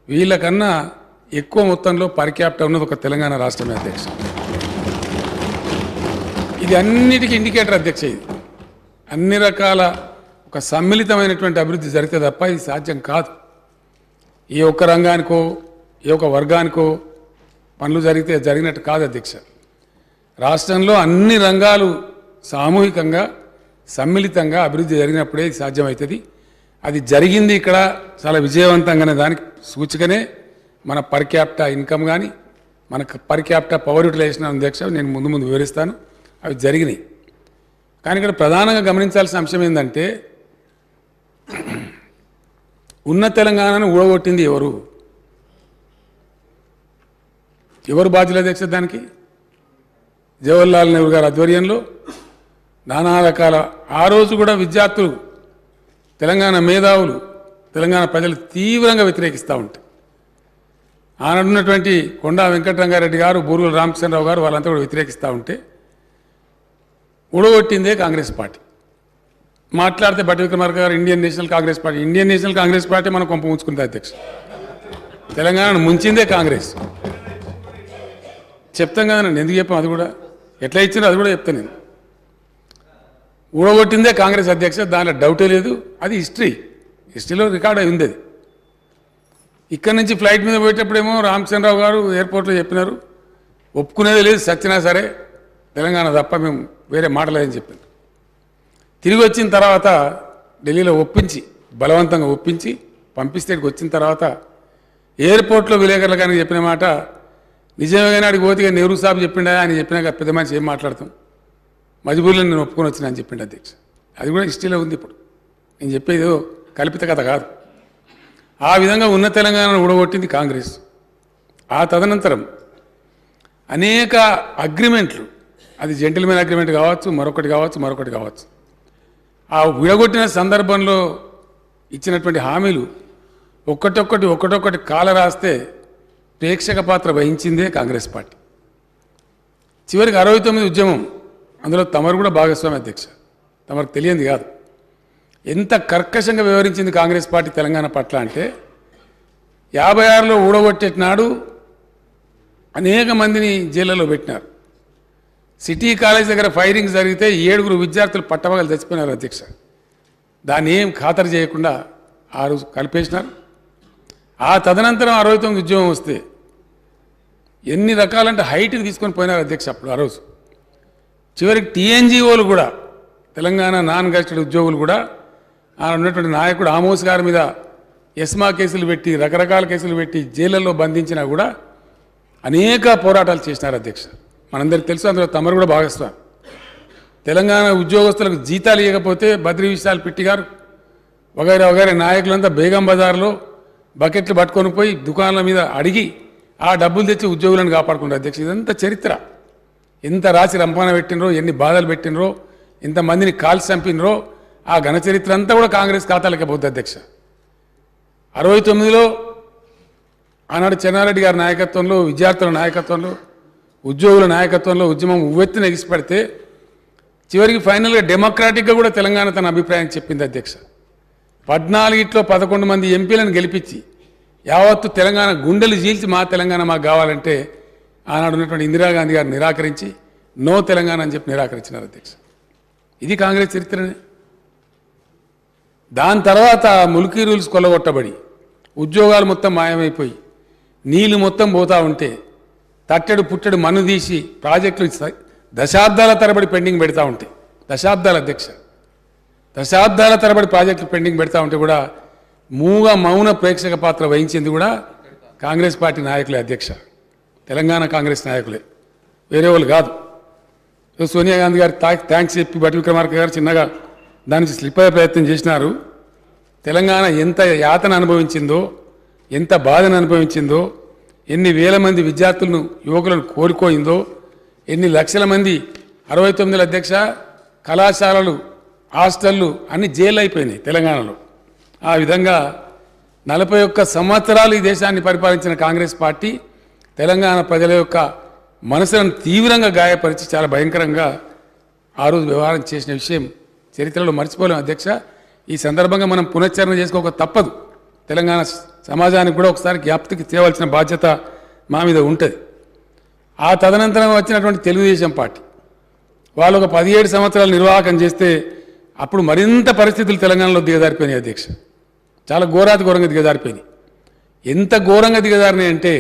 వీళ్ళకన్నా ఎక్కువ మొత్తంలో per capital ఉన్నది ఒక తెలంగాణ రాష్ట్రమే అధ్యక్ష. ఇది అన్నిటికీ ఇండికేటర్ అధ్యక్ష. ఇది అన్ని రకాల ఒక సమ్మిళితమైనటువంటి అభివృద్ధి జరిగితే తప్ప ఇది సాధ్యం కాదు. ఏ ఒక్క రంగానికో ఏ ఒక్క వర్గానికో పనులు జరిగితే జరిగినట్టు కాదు అధ్యక్ష. రాష్ట్రంలో అన్ని రంగాలు సామూహికంగా సమ్మిళితంగా అభివృద్ధి జరిగినప్పుడే ఇది సాధ్యమవుతుంది. అది జరిగింది ఇక్కడ చాలా విజయవంతంగానే. దానికి సూచికనే మన పర్ క్యాపిటల్ ఇన్కమ్ కానీ మన పర్ క్యాపిటల్ పవర్ యూటిలైజేషన్ అధ్యక్ష నేను ముందు ముందు వివరిస్తాను. అవి జరిగినాయి. కానీ ఇక్కడ ప్రధానంగా గమనించాల్సిన అంశం ఏంటంటే ఉన్న తెలంగాణను ఊడగొట్టింది ఎవరు? ఎవరు బాధ్యులు అధ్యక్ష? దానికి జవహర్లాల్ నెహ్రూ గారి ఆధ్వర్యంలో నానా రకాల ఆ రోజు కూడా విద్యార్థులు తెలంగాణ మేధావులు తెలంగాణ ప్రజలు తీవ్రంగా వ్యతిరేకిస్తూ ఉంటారు. ఆనాడున్నటువంటి కొండా వెంకటరంగారెడ్డి గారు బూరుగుల రామచంద్రరావు గారు వాళ్ళంతా కూడా వ్యతిరేకిస్తూ ఉంటే ఊడగొట్టిందే కాంగ్రెస్ పార్టీ. మాట్లాడితే బట్టి విక్రమార్క గారు ఇండియన్ నేషనల్ కాంగ్రెస్ పార్టీ మనం కొంప ఉంచుకుంది అధ్యక్ష. తెలంగాణను ముంచిందే కాంగ్రెస్. చెప్తాం కదా నన్ను ఎందుకు చెప్పాం? అది కూడా ఎట్లా ఇచ్చిందో అది కూడా చెప్తాను నేను. ఊడగొట్టిందే కాంగ్రెస్ అధ్యక్ష, దాంట్లో డౌటే లేదు. అది హిస్టరీలో రికార్డ్ అయి ఉంది. అది ఇక్కడి నుంచి ఫ్లైట్ మీద పోయేటప్పుడేమో రామచంద్రరావు గారు ఎయిర్పోర్ట్లో చెప్పినారు, ఒప్పుకునేది లేదు, సచ్చినా సరే తెలంగాణ తప్ప మేము వేరే మాటలేదని చెప్పారు. తిరిగి వచ్చిన తర్వాత ఢిల్లీలో బలవంతంగా ఒప్పించి పంపిస్తే వచ్చిన తర్వాత ఎయిర్పోర్ట్లో విలేకరులు కానీ చెప్పిన మాట నిజమే. కానీ అడిగి పోతే నెహ్రూ సాబ్ చెప్పిండా అని చెప్పినాక పెద్ద మనిషి ఏం మాట్లాడతాం, మజ్బూర్లో నేను ఒప్పుకొని వచ్చినా అని చెప్పిండు అధ్యక్ష. అది కూడా హిస్టరీలో ఉంది. ఇప్పుడు నేను చెప్పేది కల్పిత కథ కాదు. ఆ విధంగా ఉన్న తెలంగాణను ఊడగొట్టింది కాంగ్రెస్. ఆ తదనంతరం అనేక అగ్రిమెంట్లు, అది జెంటిల్మెన్ అగ్రిమెంట్ కావచ్చు, మరొకటి కావచ్చు, ఆ విడగొట్టిన సందర్భంలో ఇచ్చినటువంటి హామీలు ఒక్కటొక్కటి కాల రాస్తే ప్రేక్షక పాత్ర వహించిందే కాంగ్రెస్ పార్టీ. చివరికి 69 ఉద్యమం, అందులో తమరు కూడా భాగస్వామి అధ్యక్ష. తమకు తెలియంది కాదు ఎంత కర్కశంగా వ్యవహరించింది కాంగ్రెస్ పార్టీ తెలంగాణ పట్ల అంటే 56లో ఊడగొట్టేటినాడు అనేక మందిని జైళ్ళలో పెట్టినారు. సిటీ కాలేజ్ దగ్గర ఫైరింగ్ జరిగితే 7 విద్యార్థులు పట్టపగలు చచ్చిపోయినారు అధ్యక్ష. దాన్ని ఏం ఖాతరు చేయకుండా ఆ రోజు కలిపేసినారు. ఆ తదనంతరం 69 ఉద్యమం వస్తే ఎన్ని రకాలంటే హైట్కి తీసుకొని పోయినారు అధ్యక్ష అప్పుడు ఆ రోజు. చివరికి టీఎన్జిఓలు కూడా తెలంగాణ నాన్ గెజిటెడ్ ఉద్యోగులు కూడా ఆ ఉన్నటువంటి నాయకుడు ఆమోస్ గారి మీద ఎస్మా కేసులు పెట్టి రకరకాల కేసులు పెట్టి జైళ్ళల్లో బంధించినా కూడా అనేక పోరాటాలు చేసినారు అధ్యక్ష. మనందరికీ తెలుసు, అందులో తమరు కూడా భాగస్వామి. తెలంగాణ ఉద్యోగస్తులకు జీతాలు ఇవ్వకపోతే బద్రీ విశాల్ పిట్టి గారు వగైరా నాయకులంతా బేగం బజార్లో బకెట్లు పట్టుకొని పోయి దుకాణాల మీద అడిగి ఆ డబ్బులు తెచ్చి ఉద్యోగులను కాపాడుకుంటారు అధ్యక్ష. ఇదంతా చరిత్ర. ఎంత రాసి రంపాన పెట్టినరో, ఎన్ని బాధలు పెట్టినరో, ఎంతమందిని కాల్చి చంపినరో ఆ ఘన చరిత్ర అంతా కూడా కాంగ్రెస్ ఖాతాలకే పోతుంది అధ్యక్ష. 69లో ఆనాడు చెన్నారెడ్డి గారి నాయకత్వంలో, విద్యార్థుల నాయకత్వంలో, ఉద్యోగుల నాయకత్వంలో ఉద్యమం ఉవ్వెత్తున ఎగిసిపడితే చివరికి ఫైనల్గా డెమోక్రాటిక్గా కూడా తెలంగాణ తన అభిప్రాయం చెప్పింది అధ్యక్ష. 14లో 11 మంది ఎంపీలను గెలిపించి యావత్తు తెలంగాణ గుండెలు చీల్చి మా తెలంగాణ మాకు కావాలంటే ఆనాడు ఉన్నటువంటి ఇందిరాగాంధీ గారు నిరాకరించి నో తెలంగాణ అని చెప్పి నిరాకరించినారు అధ్యక్ష. ఇది కాంగ్రెస్ చరిత్రనే. దాని తర్వాత ముల్కీ రూల్స్ కొల్లగొట్టబడి ఉద్యోగాలు మొత్తం మాయమైపోయి నీళ్లు మొత్తం పోతూ ఉంటే తట్టెడు పుట్టెడు మన్ను తీసి ప్రాజెక్టులు దశాబ్దాల తరబడి పెండింగ్ పెడతా ఉంటాయి. దశాబ్దాల తరబడి ప్రాజెక్టులు పెండింగ్ పెడతా ఉంటే కూడా మౌన ప్రేక్షక పాత్ర వహించింది కూడా కాంగ్రెస్ పార్టీ నాయకులే అధ్యక్ష. తెలంగాణ కాంగ్రెస్ నాయకులే, వేరే వాళ్ళు కాదు. సోనియా గాంధీ గారు థ్యాంక్స్ చెప్పి బట్టి విక్రమార్క గారు చిన్నగా దాని నుంచి స్లిప్ అయ్యే ప్రయత్నం చేసినారు. తెలంగాణ ఎంత యాతన అనుభవించిందో, ఎంత బాధను అనుభవించిందో, ఎన్ని వేల మంది విద్యార్థులను యువకులను కోల్పోయిందో, ఎన్ని లక్షల మంది 69 అధ్యక్ష కళాశాలలు హాస్టళ్ళు అన్ని జైలు అయిపోయినాయి తెలంగాణలో. ఆ విధంగా 41 సంవత్సరాలు ఈ దేశాన్ని పరిపాలించిన కాంగ్రెస్ పార్టీ తెలంగాణ ప్రజల యొక్క మనసులను తీవ్రంగా గాయపరిచి చాలా భయంకరంగా ఆ రోజు వ్యవహారం చేసిన విషయం చరిత్రలో మర్చిపోలేం అధ్యక్ష. ఈ సందర్భంగా మనం పునశ్చరణ చేసుకోక తప్పదు. తెలంగాణ సమాజానికి కూడా ఒకసారి జ్ఞాప్తికి తేవాల్సిన బాధ్యత మా మీద ఉంటుంది. ఆ తదనంతరం వచ్చినటువంటి తెలుగుదేశం పార్టీ వాళ్ళు ఒక 17 సంవత్సరాలు నిర్వాహకం చేస్తే అప్పుడు మరింత పరిస్థితులు తెలంగాణలో దిగజారిపోయినాయి అధ్యక్ష. చాలా ఘోరంగా దిగజారిపోయినాయి. ఎంత ఘోరంగా దిగజారినాయి అంటే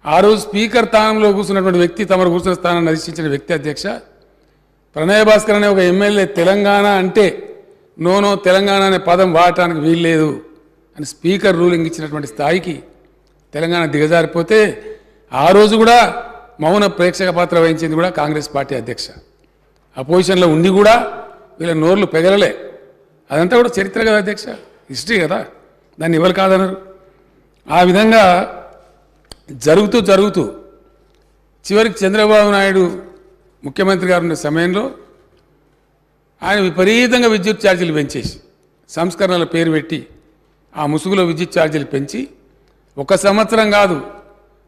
ఆ రోజు స్పీకర్ స్థానంలో కూర్చున్నటువంటి వ్యక్తి తమరు కూర్చున్న స్థానాన్ని అధిష్ఠించిన వ్యక్తి అధ్యక్ష ప్రణయ్ భాస్కర్ అనే ఒక ఎమ్మెల్యే తెలంగాణ అంటే నో తెలంగాణ అనే పదం వాడటానికి వీల్లేదు అని స్పీకర్ రూలింగ్ ఇచ్చినటువంటి స్థాయికి తెలంగాణ దిగజారిపోతే ఆ రోజు కూడా మౌన ప్రేక్షక పాత్ర వహించింది కూడా కాంగ్రెస్ పార్టీ అధ్యక్ష. అపోజిషన్లో ఉండి కూడా వీళ్ళ నోర్లు పెగలలే. అదంతా కూడా చరిత్ర కదా అధ్యక్ష, హిస్టరీ కదా, దాన్ని ఎవరు కాదన్నారు. ఆ విధంగా జరుగుతూ చివరికి చంద్రబాబు నాయుడు ముఖ్యమంత్రి గారు ఉన్న సమయంలో ఆయన విపరీతంగా విద్యుత్ ఛార్జీలు పెంచేసి సంస్కరణల పేరు పెట్టి ఆ ముసుగులో విద్యుత్ ఛార్జీలు పెంచి 1 సంవత్సరం కాదు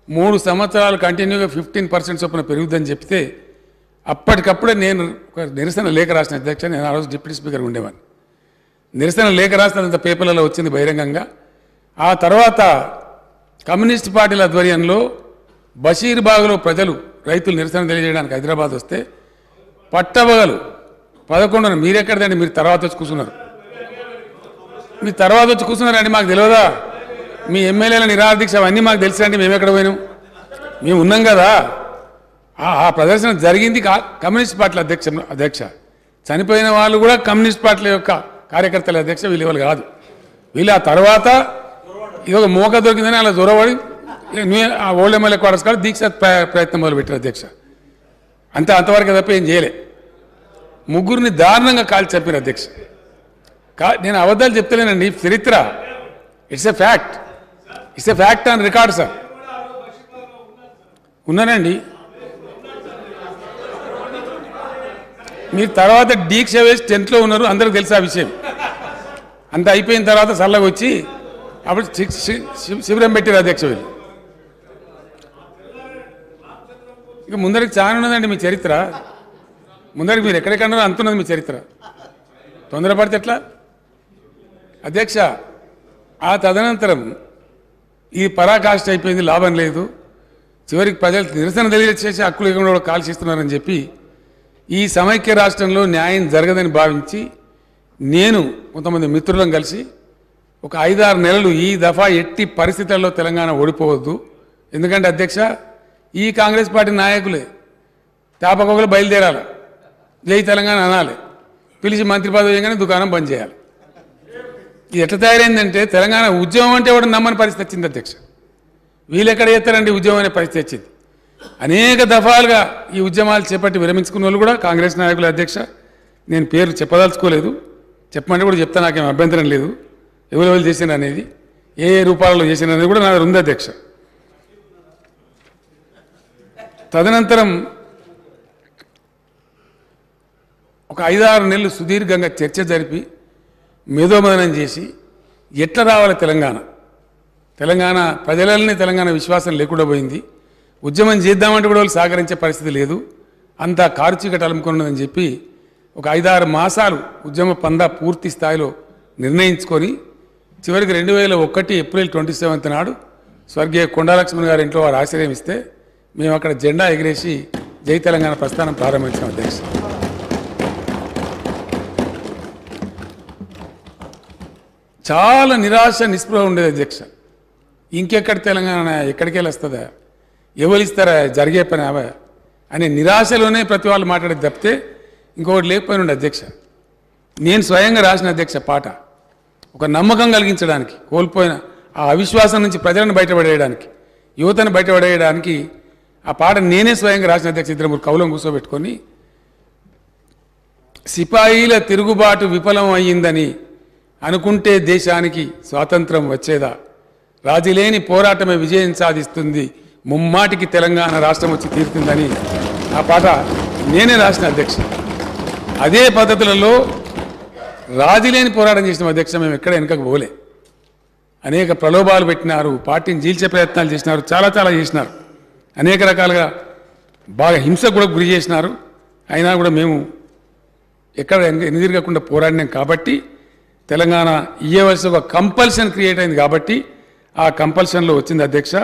3 సంవత్సరాలు కంటిన్యూగా 15% చొప్పున పెరుగుద్దని చెప్తే అప్పటికప్పుడే నేను ఒక నిరసన లేఖ రాసిన అధ్యక్ష. నేను ఆ రోజు డిప్యూటీ స్పీకర్ ఉండేవాడిని. నిరసన లేఖ రాసినంత పేపర్లలో వచ్చింది బహిరంగంగా. ఆ తర్వాత కమ్యూనిస్ట్ పార్టీల ఆధ్వర్యంలో బషీర్బాగ్లో ప్రజలు రైతులు నిరసన తెలియజేయడానికి హైదరాబాద్ వస్తే పట్టబగలు 11 మీరెక్కడదండి, మీరు తర్వాత వచ్చి కూర్చున్నారు. మీ తర్వాత వచ్చి కూర్చున్నారండి, మాకు తెలియదా? మీ ఎమ్మెల్యేల నిరాదీక్ష అవన్నీ మాకు తెలుసండి, మేము ఎక్కడ పోయినాం, మేము ఉన్నాం కదా. ఆ ప్రదర్శన జరిగింది కమ్యూనిస్ట్ పార్టీల అధ్యక్ష. చనిపోయిన వాళ్ళు కూడా కమ్యూనిస్ట్ పార్టీల యొక్క కార్యకర్తల అధ్యక్ష, వీళ్ళు కాదు. వీళ్ళు ఆ తర్వాత ఇదొక మోక దొరికిందని అలా దూరపడి ఆ ఓల్డ్ ఎమ్మెల్యే క్వార్టర్స్ కాదు దీక్ష ప్రయత్నం మొదలుపెట్టారు అధ్యక్ష. అంతవరకు తప్ప ఏం చేయలే. 3 దారుణంగా కాల్చి చంపారు అధ్యక్ష. నేను అబద్ధాలు చెప్తలేనండి, చరిత్ర. It's a fact on record sir. ఉన్నానండి. మీరు తర్వాత దీక్ష వేసి 10th లో ఉన్నారు, అందరికి తెలుసు ఆ విషయం. అంత అయిపోయిన తర్వాత సల్లగా వచ్చి అప్పుడు శిబిరం పెట్టారు అధ్యక్ష. వీళ్ళు ఇక ముందరికి చాలా ఉన్నదండి మీ చరిత్ర. ముందరికి మీరు ఎక్కడెక్కడన్నారో అంతున్నది మీ చరిత్ర. తొందరపడితే ఎట్లా అధ్యక్ష? ఆ తదనంతరం ఈ పరాకాష్ఠ అయిపోయింది, లాభం లేదు. చివరికి ప్రజలు నిరసన తెలియచేసి హక్కులు లేకుండా కూడా కాల్చిస్తున్నారని చెప్పి ఈ సమైక్య రాష్ట్రంలో న్యాయం జరగదని భావించి నేను కొంతమంది మిత్రులను కలిసి ఒక 5-6 నెలలు ఈ దఫా ఎట్టి పరిస్థితుల్లో తెలంగాణ ఓడిపోవద్దు. ఎందుకంటే అధ్యక్ష ఈ కాంగ్రెస్ పార్టీ నాయకులే తాపకొకలు బయలుదేరాలి, జై తెలంగాణ అనాలి, పిలిచి మంత్రి పదవి చేయగానే దుకాణం బంద్ చేయాలి. ఇది ఎట్లా తయారైందంటే తెలంగాణ ఉద్యమం అంటే వాడు నమ్మని పరిస్థితి వచ్చింది అధ్యక్ష. వీళ్ళు ఎక్కడ చేస్తారండి ఉద్యమం అనే పరిస్థితి వచ్చింది. అనేక దఫాలుగా ఈ ఉద్యమాలు చేపట్టి విరమించుకున్న వాళ్ళు కూడా కాంగ్రెస్ నాయకుల అధ్యక్ష. నేను పేరు చెప్పదలుచుకోలేదు, చెప్పమంటే కూడా చెప్తా, నాకేం అభ్యంతరం లేదు. ఎవరెవరు చేసిన అనేది, ఏ రూపాలలో చేసిన అనేది కూడా నా దగ్గర ఉంది అధ్యక్ష. తదనంతరం ఒక 5-6 నెలలు సుదీర్ఘంగా చర్చ జరిపి మేధోమదనం చేసి ఎట్లా రావాలి తెలంగాణ ప్రజలనే తెలంగాణ విశ్వాసం లేకుండా పోయింది. ఉద్యమం చేద్దామంటే కూడా వాళ్ళు సహకరించే పరిస్థితి లేదు, అంతా కారుచీకటి అలుముకున్నదని చెప్పి ఒక 5-6 మాసాలు ఉద్యమ పందా పూర్తి స్థాయిలో నిర్ణయించుకొని చివరికి 2001 ఏప్రిల్ 27 నాడు స్వర్గీయ కొండాలక్ష్మణ్ గారి ఇంట్లో వారు ఆశ్రయం ఇస్తే మేము అక్కడ జెండా ఎగిరేసి జై తెలంగాణ ప్రస్థానం ప్రారంభించాం అధ్యక్ష. చాలా నిరాశ నిస్పృహ ఉండేది అధ్యక్ష. ఇంకెక్కడ తెలంగాణ, ఎక్కడికి వెళ్ళి వస్తుందా, ఎవరు ఇస్తారా, జరిగే పని అవా అనే నిరాశలోనే ప్రతి వాళ్ళు మాట్లాడేది తప్పితే ఇంకొకటి లేకపోయిన ఉండే అధ్యక్ష. నేను స్వయంగా రాసిన అధ్యక్ష పాట ఒక నమ్మకం కలిగించడానికి, కోల్పోయిన ఆ అవిశ్వాసం నుంచి ప్రజలను బయటపడేయడానికి, యువతను బయటపడేయడానికి ఆ పాట నేనే స్వయంగా రాసిన అధ్యక్ష. 2-3 కవులను కూర్చోబెట్టుకొని సిపాయిల తిరుగుబాటు విఫలం అయ్యిందని అనుకుంటే దేశానికి స్వాతంత్రం వచ్చేదా, రాజీలేని పోరాటమే విజయం సాధిస్తుంది, ముమ్మాటికి తెలంగాణ రాష్ట్రం వచ్చి తీరుతుందని ఆ పాట నేనే రాసిన అధ్యక్ష. అదే పద్ధతులలో రాజీలేని పోరాటం చేసిన అధ్యక్ష. మేము ఎక్కడ వెనుకకు పోలే. అనేక ప్రలోభాలు పెట్టినారు, పార్టీని చీల్చే ప్రయత్నాలు చేసినారు, చాలా చేసినారు. అనేక రకాలుగా బాగా హింసకు కూడా గురి చేసినారు. అయినా కూడా మేము ఎక్కడ ఎన్నిదిరగకుండా పోరాడినాం. కాబట్టి తెలంగాణ ఇయ్యవలసిన ఒక కంపల్షన్ క్రియేట్ అయింది కాబట్టి ఆ కంపల్షన్లో వచ్చింది అధ్యక్ష.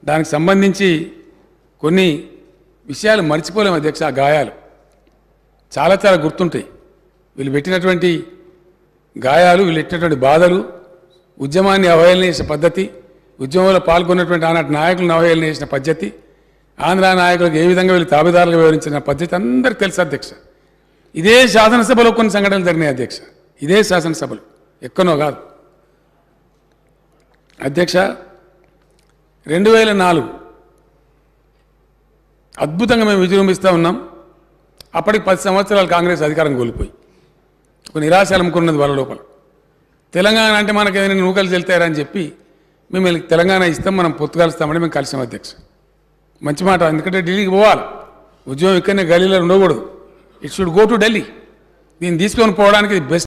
దానికి సంబంధించి కొన్ని విషయాలు మర్చిపోలేము అధ్యక్ష. ఆ గాయాలు చాలా చాలా గుర్తుంటాయి. వీళ్ళు పెట్టినటువంటి గాయాలు, వీళ్ళు పెట్టినటువంటి బాధలు, ఉద్యమాన్ని అవహేళన చేసిన పద్ధతి, ఉద్యమంలో పాల్గొన్నటువంటి ఆనాటి నాయకులను అవహేళన చేసిన పద్ధతి, ఆంధ్ర నాయకులకు ఏ విధంగా వీళ్ళు తాబేదారులుగా వివరించిన పద్ధతి అందరికీ తెలుసు అధ్యక్ష. ఇదే శాసనసభలో కొన్ని సంఘటనలు జరిగినాయి అధ్యక్ష. ఇదే శాసనసభలో, ఎక్కనో కాదు అధ్యక్ష. 2004 అద్భుతంగా మేము విజృంభిస్తూ ఉన్నాం. అప్పటికి 10 సంవత్సరాలు కాంగ్రెస్ అధికారం కోల్పోయి ఒక నిరాశ అలుముకున్నది వాళ్ళ లోపల. తెలంగాణ అంటే మనకు ఏదైనా నూకలు చెల్తారని చెప్పి మేము తెలంగాణ ఇస్తాం, మనం పొత్తు కలుస్తామని మేము కలిసాం అధ్యక్ష. మంచి మాట, ఎందుకంటే ఢిల్లీకి పోవాలి, ఉద్యోగం ఇక్కడనే గలీలో ఉండకూడదు. It should go to Delhi. దీన్ని తీసుకొని పోవడానికి బెస్ట్